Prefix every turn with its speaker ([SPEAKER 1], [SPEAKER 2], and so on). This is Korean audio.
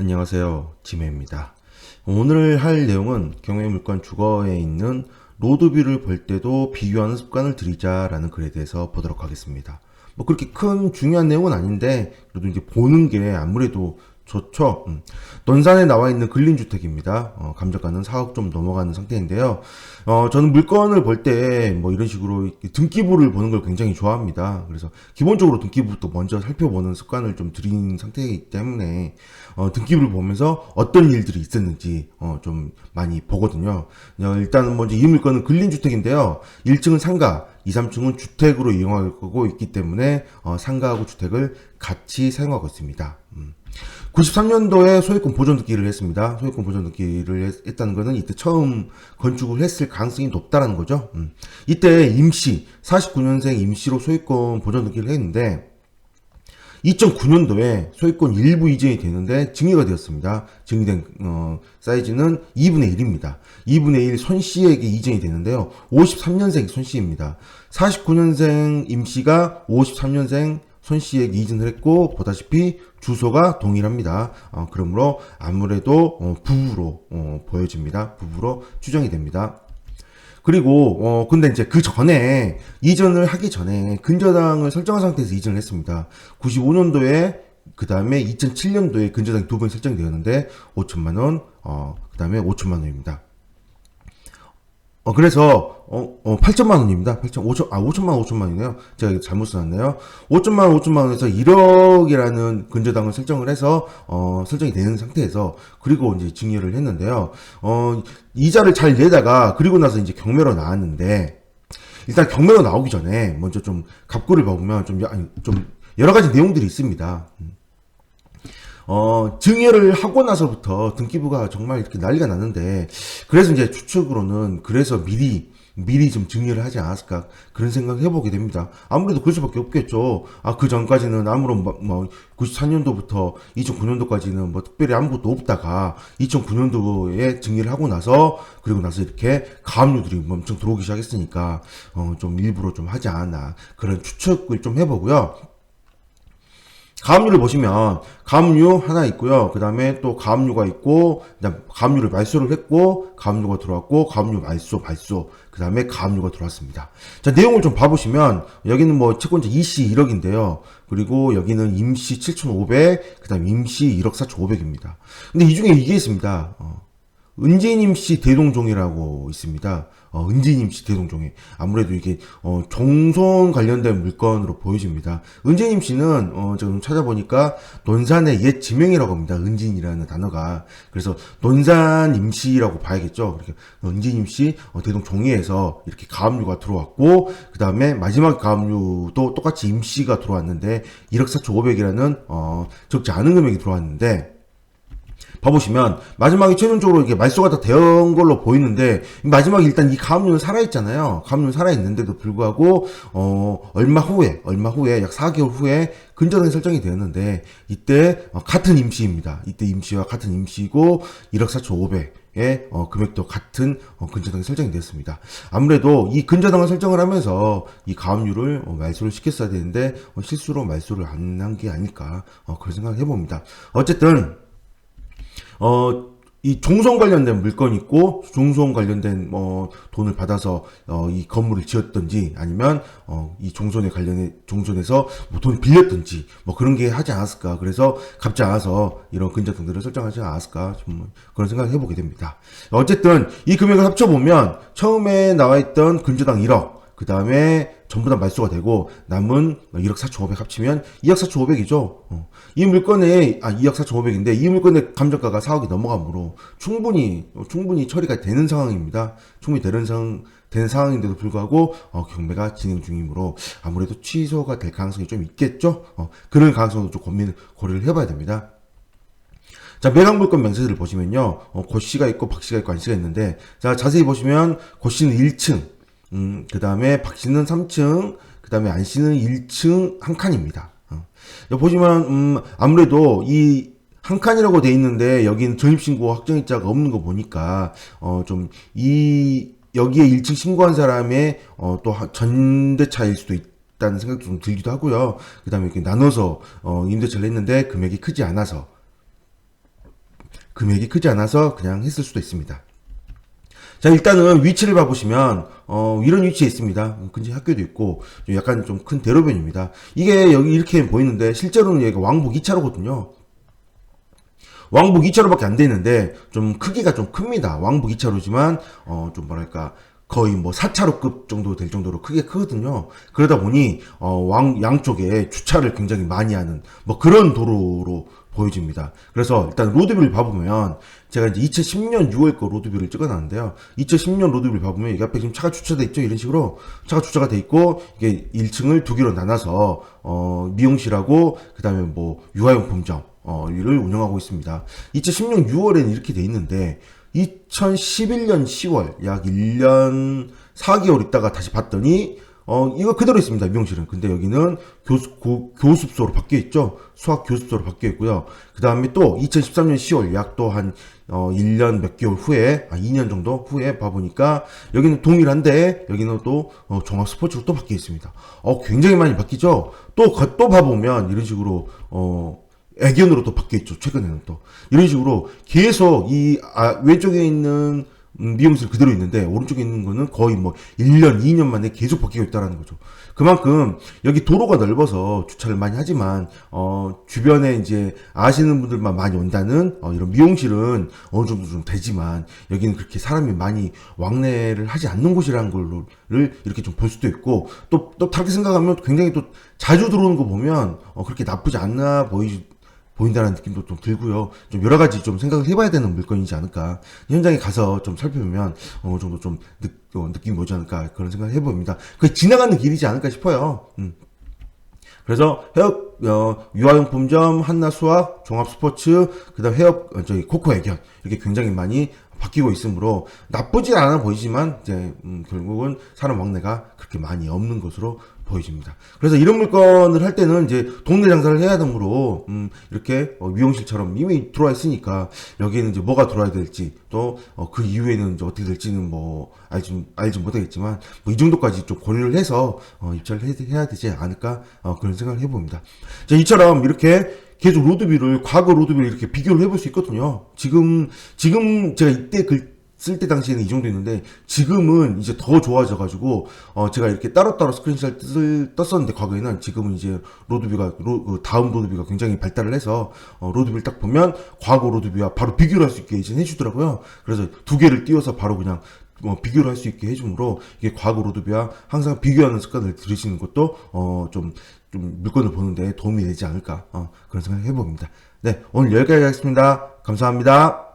[SPEAKER 1] 안녕하세요. 지매입니다. 오늘 할 내용은 경매물건 주거에 있는 로드뷰를 볼 때도 비교하는 습관을 들이자라는 글에 대해서 보도록 하겠습니다. 뭐 그렇게 큰 중요한 내용은 아닌데 그래도 이제 보는 게 아무래도 좋죠. 논산에 나와 있는 근린주택입니다. 감정가는 4억 좀 넘어가는 상태인데요. 저는 물건을 볼 때 뭐 이런 식으로 등기부를 보는 걸 굉장히 좋아합니다. 그래서 기본적으로 등기부부터 먼저 살펴보는 습관을 좀 들인 상태이기 때문에 등기부를 보면서 어떤 일들이 있었는지 좀 많이 보거든요. 일단은 먼저 이 물건은 근린주택인데요. 1층은 상가, 2, 3층은 주택으로 이용하고 있기 때문에 상가하고 주택을 같이 사용하고 있습니다. 93년도에 소유권 보존 등기를 했습니다. 소유권 보존 등기를 했다는 것은 이때 처음 건축을 했을 가능성이 높다라는 거죠. 이때 임시 49년생 임시로 소유권 보존 등기를 했는데 2009년도에 소유권 일부 이전이 되는데 증여가 되었습니다. 증여된 사이즈는 2분의 1입니다. 2분의 1 손씨에게 이전이 되는데요. 53년생 손씨입니다. 49년생 임씨가 53년생 손씨에게 이전을 했고 보다시피 주소가 동일합니다. 그러므로 아무래도 부부로 보여집니다. 부부로 추정이 됩니다. 그리고 근데 이제 그 전에 이전을 하기 전에 근저당을 설정한 상태에서 이전을 했습니다. 95년도에 그 다음에 2007년도에 근저당이 두 번 설정되었는데 5천만 원, 그 다음에 5천만 원입니다. 그래서 8천만 원입니다. 5천만 원이네요. 제가 잘못 써놨네요. 5천만 원에서 1억이라는 근저당을 설정을 해서 설정이 되는 상태에서 그리고 이제 증여를 했는데요. 이자를 잘 내다가 그리고 나서 이제 경매로 나왔는데 일단 경매로 나오기 전에 먼저 좀 갑구를 봐보면 좀 여러 가지 내용들이 있습니다. 증여를 하고 나서부터 등기부가 정말 이렇게 난리가 났는데, 그래서 이제 추측으로는, 그래서 미리 좀 증여를 하지 않았을까, 그런 생각을 해보게 됩니다. 아무래도 그럴 수밖에 없겠죠. 그 전까지는 아무런, 94년도부터 2009년도까지는 뭐 특별히 아무것도 없다가, 2009년도에 증여를 하고 나서, 그리고 나서 이렇게 가압류들이 엄청 들어오기 시작했으니까, 좀 일부러 좀 하지 않았나, 그런 추측을 좀 해보고요. 가압류를 보시면 가압류 하나 있고요. 그 다음에 또 가압류가 있고, 그다음 가압류를 말소를 했고, 가압류가 들어왔고, 가압류 말소, 그 다음에 가압류가 들어왔습니다. 자, 내용을 좀 봐보시면 여기는 뭐 채권자 이씨 1억인데요. 그리고 여기는 임시 7,500, 그 다음 임시 1억 4,500입니다. 근데 이 중에 이게 있습니다. 은진임씨 대동종이라고 있습니다. 은진임씨 대동종이 아무래도 이게 종손 관련된 물건으로 보여집니다. 은진임씨는 제가 좀 찾아보니까 논산의 옛 지명이라고 합니다. 은진이라는 단어가. 그래서 논산임씨라고 봐야겠죠. 그렇게 은진임씨 대동종이에서 이렇게 가압류가 들어왔고, 그 다음에 마지막 가압류도 똑같이 임씨가 들어왔는데 1억 4,500이라는 적지 않은 금액이 들어왔는데, 봐보시면 마지막에 최종적으로 이렇게 말소가 다 된 걸로 보이는데, 마지막에 일단 이 가압류는 살아있잖아요. 가압류는 살아있는데도 불구하고 얼마 후에 약 4개월 후에 근저당이 설정이 되었는데, 이때 같은 임시입니다. 이때 임시와 같은 임시고 1억 4,500의 금액도 같은 근저당이 설정이 되었습니다. 아무래도 이 근저당을 설정을 하면서 이 가압류를 말소를 시켰어야 되는데 실수로 말소를 안 한 게 아닐까, 그런 생각을 해봅니다. 어쨌든 이 종손 관련된 물건이 있고, 종손 관련된 돈을 받아서 이 건물을 지었던지, 아니면 이 종손에서 뭐 돈을 빌렸던지, 뭐 그런 게 하지 않았을까. 그래서 갚지 않아서 이런 근저당들을 설정하지 않았을까, 좀 그런 생각을 해보게 됩니다. 어쨌든 이 금액을 합쳐보면 처음에 나와있던 근저당 1억, 그 다음에 전부 다 말소가 되고 남은 1억 4,500 합치면 2억 4,500이죠. 이 물건에 2억 4,500인데 이 물건의 감정가가 4억이 넘어가므로 충분히 처리가 되는 상황입니다. 충분히 되는 상황인데도 불구하고 경매가 진행 중이므로 아무래도 취소가 될 가능성이 좀 있겠죠. 그런 가능성도 좀 고려를 해봐야 됩니다. 자, 매각 물건 명세서를 보시면요, 고씨가 있고 박씨가 있고 안씨가 있는데, 자, 자세히 보시면 고씨는 1층, 그 다음에 박씨는 3층, 그 다음에 안씨는 1층 한 칸입니다. 보시면, 아무래도 이 한 칸이라고 돼 있는데, 여기는 전입신고 확정일자가 없는 거 보니까, 여기에 1층 신고한 사람의, 또 전대차일 수도 있다는 생각도 좀 들기도 하고요. 그 다음에 이렇게 나눠서, 임대차를 했는데 금액이 크지 않아서, 금액이 크지 않아서 그냥 했을 수도 있습니다. 자, 일단은 위치를 봐보시면, 이런 위치에 있습니다. 근처 학교도 있고, 좀 약간 좀 큰 대로변입니다. 이게 여기 이렇게 보이는데, 실제로는 여기가 왕복 2차로거든요. 왕복 2차로밖에 안 되는데, 좀 크기가 좀 큽니다. 왕복 2차로지만, 좀 뭐랄까, 거의 뭐 4차로급 정도 될 정도로 크게 크거든요. 그러다 보니, 양쪽에 주차를 굉장히 많이 하는, 뭐 그런 도로로 보여집니다. 그래서 일단 로드뷰를 봐보면, 제가 이제 2010년 6월 거 로드뷰를 찍어놨는데요. 2010년 로드뷰를 봐보면, 이 앞에 지금 차가 주차돼 있죠? 이런 식으로. 차가 주차가 돼 있고, 이게 1층을 두 개로 나눠서, 미용실하고, 그 다음에 뭐, 유아용품점, 이를 운영하고 있습니다. 2010년 6월에는 이렇게 돼 있는데, 2011년 10월, 약 1년 4개월 있다가 다시 봤더니, 이거 그대로 있습니다, 미용실은. 근데 여기는 교습소로 바뀌어 있죠? 수학 교습소로 바뀌어 있고요. 그 다음에 또 2013년 10월, 약 또 한, 1년 몇 개월 후에, 2년 정도 후에 봐보니까, 여기는 동일한데, 여기는 또, 종합 스포츠로 또 바뀌어 있습니다. 굉장히 많이 바뀌죠? 또 봐보면, 이런 식으로, 애견으로 또 바뀌었죠. 최근에는 또. 이런 식으로 계속 왼쪽에 있는 미용실 그대로 있는데 오른쪽에 있는 거는 거의 뭐 1년, 2년 만에 계속 바뀌고 있다라는 거죠. 그만큼 여기 도로가 넓어서 주차를 많이 하지만 주변에 이제 아시는 분들만 많이 온다는 이런 미용실은 어느 정도 좀 되지만 여기는 그렇게 사람이 많이 왕래를 하지 않는 곳이라는 걸를 이렇게 좀 볼 수도 있고 또 다르게 생각하면 굉장히 또 자주 들어오는 거 보면 그렇게 나쁘지 않나 보인다는 느낌도 좀 들고요. 좀 여러 가지 좀 생각을 해봐야 되는 물건이지 않을까. 현장에 가서 좀 살펴보면 어느 정도 좀 느낌이 오지 않을까 그런 생각을 해봅니다. 그게 지나가는 길이지 않을까 싶어요. 그래서 유아용품점, 한나수학, 종합스포츠, 그다음 코코 애견 이렇게 굉장히 많이 바뀌고 있으므로 나쁘지 않아 보이지만 이제 결국은 사람 왕래가 그렇게 많이 없는 것으로 보여집니다. 그래서 이런 물건을 할 때는 이제 동네 장사를 해야 되므로 이렇게 미용실처럼 이미 들어와 있으니까 여기에는 이제 뭐가 들어와야 될지 또 그 이후에는 이제 어떻게 될지는 뭐 알지 못하겠지만 뭐 이 정도까지 좀 고려를 해서 입찰을 해야 되지 않을까 그런 생각을 해봅니다. 자, 이처럼 이렇게 계속 과거 로드뷰를 이렇게 비교를 해볼 수 있거든요. 지금 제가 이때 쓸 때 당시에는 이 정도 있는데 지금은 이제 더 좋아져가지고 제가 이렇게 따로따로 스크린샷을 떴었는데 과거에는 지금은 이제 다음 로드뷰가 굉장히 발달을 해서 로드뷰를 딱 보면 과거 로드뷰와 바로 비교를 할 수 있게 이제 해주더라고요. 그래서 두 개를 띄워서 바로 그냥 비교를 할 수 있게 해주므로 이게 과거 로드뷰와 항상 비교하는 습관을 들이시는 것도 좀 물건을 보는데 도움이 되지 않을까 그런 생각을 해봅니다. 네, 오늘 여기까지 하겠습니다. 감사합니다.